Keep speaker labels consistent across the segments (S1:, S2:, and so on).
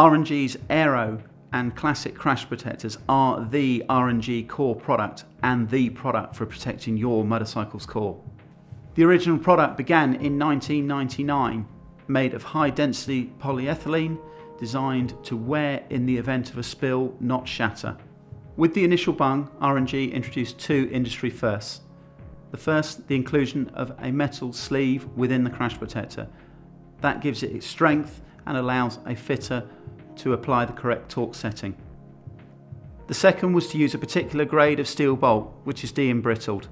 S1: R&G's Aero and Classic crash protectors are the R&G core product and the product for protecting your motorcycle's core. The original product began in 1999, made of high density polyethylene, designed to wear in the event of a spill, not shatter. With the initial bung, R&G introduced two industry firsts. The first, the inclusion of a metal sleeve within the crash protector. That gives it its strength and allows a fitter to apply the correct torque setting. The second was to use a particular grade of steel bolt, which is de-embrittled.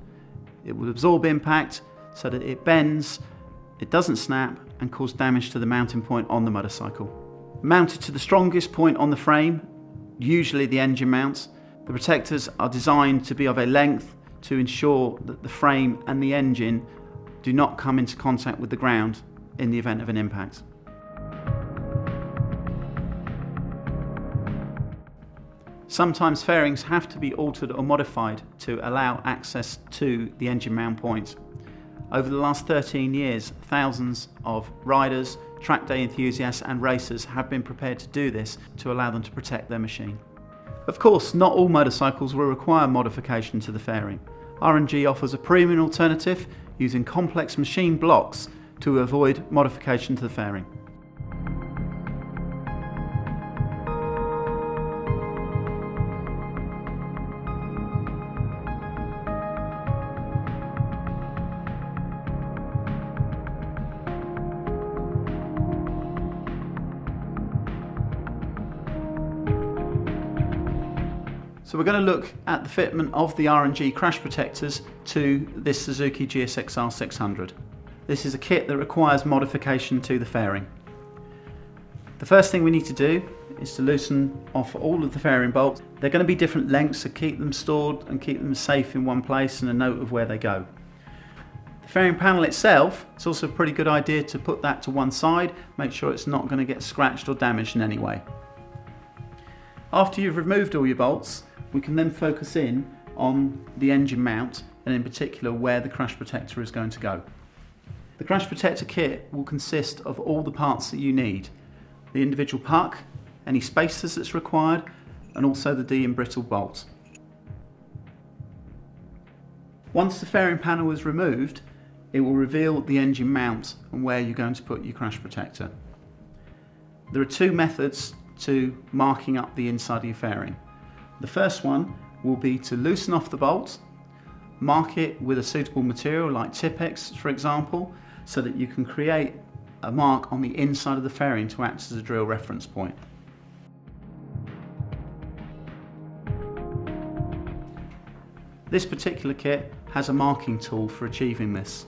S1: It will absorb impact so that it bends, it doesn't snap and cause damage to the mounting point on the motorcycle. Mounted to the strongest point on the frame, usually the engine mounts, the protectors are designed to be of a length to ensure that the frame and the engine do not come into contact with the ground in the event of an impact. Sometimes fairings have to be altered or modified to allow access to the engine mount point. Over the last 13 years, thousands of riders, track day enthusiasts and racers have been prepared to do this to allow them to protect their machine. Of course, not all motorcycles will require modification to the fairing. R&G offers a premium alternative using complex machine blocks to avoid modification to the fairing. So we're going to look at the fitment of the R&G crash protectors to this Suzuki GSX-R 600. This is a kit that requires modification to the fairing. The first thing we need to do is to loosen off all of the fairing bolts. They're going to be different lengths, so keep them stored and keep them safe in one place and a note of where they go. The fairing panel itself, it's also a pretty good idea to put that to one side, make sure it's not going to get scratched or damaged in any way. After you've removed all your bolts, we can then focus in on the engine mount and in particular where the crash protector is going to go. The crash protector kit will consist of all the parts that you need. The individual puck, any spacers that's required, and also the de-embrittled bolts. Once the fairing panel is removed, it will reveal the engine mount and where you're going to put your crash protector. There are two methods to marking up the inside of your fairing. The first one will be to loosen off the bolt, mark it with a suitable material like Tipex for example, so that you can create a mark on the inside of the fairing to act as a drill reference point. This particular kit has a marking tool for achieving this.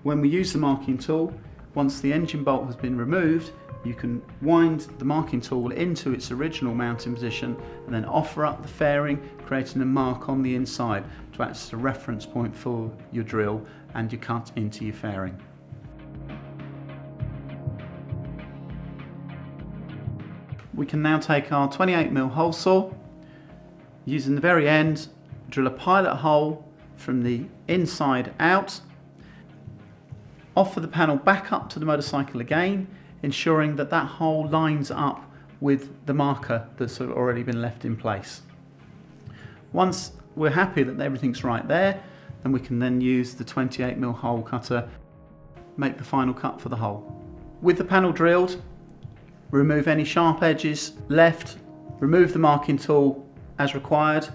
S1: When we use the marking tool, once the engine bolt has been removed, you can wind the marking tool into its original mounting position and then offer up the fairing, creating a mark on the inside to act as a reference point for your drill and your cut into your fairing. We can now take our 28mm hole saw, using the very end, drill a pilot hole from the inside out, offer the panel back up to the motorcycle again, ensuring that that hole lines up with the marker that's already been left in place. Once we're happy that everything's right there, then we can then use the 28mm hole cutter, make the final cut for the hole. With the panel drilled, remove any sharp edges left, remove the marking tool as required,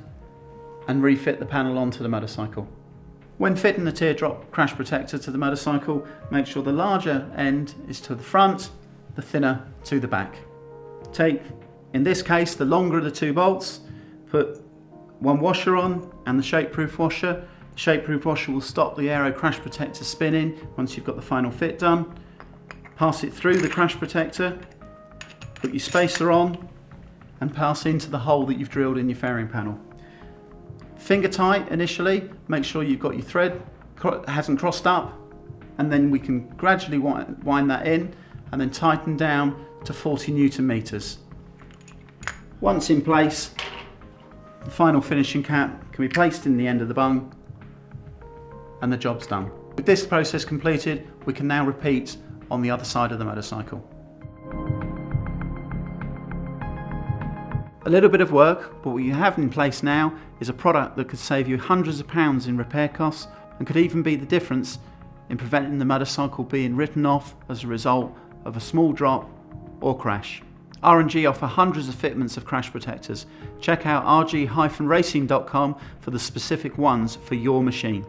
S1: and refit the panel onto the motorcycle. When fitting the teardrop crash protector to the motorcycle, make sure the larger end is to the front, the thinner to the back. Take, in this case, the longer of the two bolts, put one washer on and the shape-proof washer. The shape-proof washer will stop the aero crash protector spinning once you've got the final fit done. Pass it through the crash protector, put your spacer on and pass into the hole that you've drilled in your fairing panel. Finger tight initially, make sure you've got your thread hasn't crossed up, and then we can gradually wind that in and then tighten down to 40 Newton meters. Once in place, the final finishing cap can be placed in the end of the bung and the job's done. With this process completed, we can now repeat on the other side of the motorcycle. A little bit of work, but what you have in place now is a product that could save you hundreds of pounds in repair costs and could even be the difference in preventing the motorcycle being written off as a result of a small drop or crash. R&G offer hundreds of fitments of crash protectors. Check out rg-racing.com for the specific ones for your machine.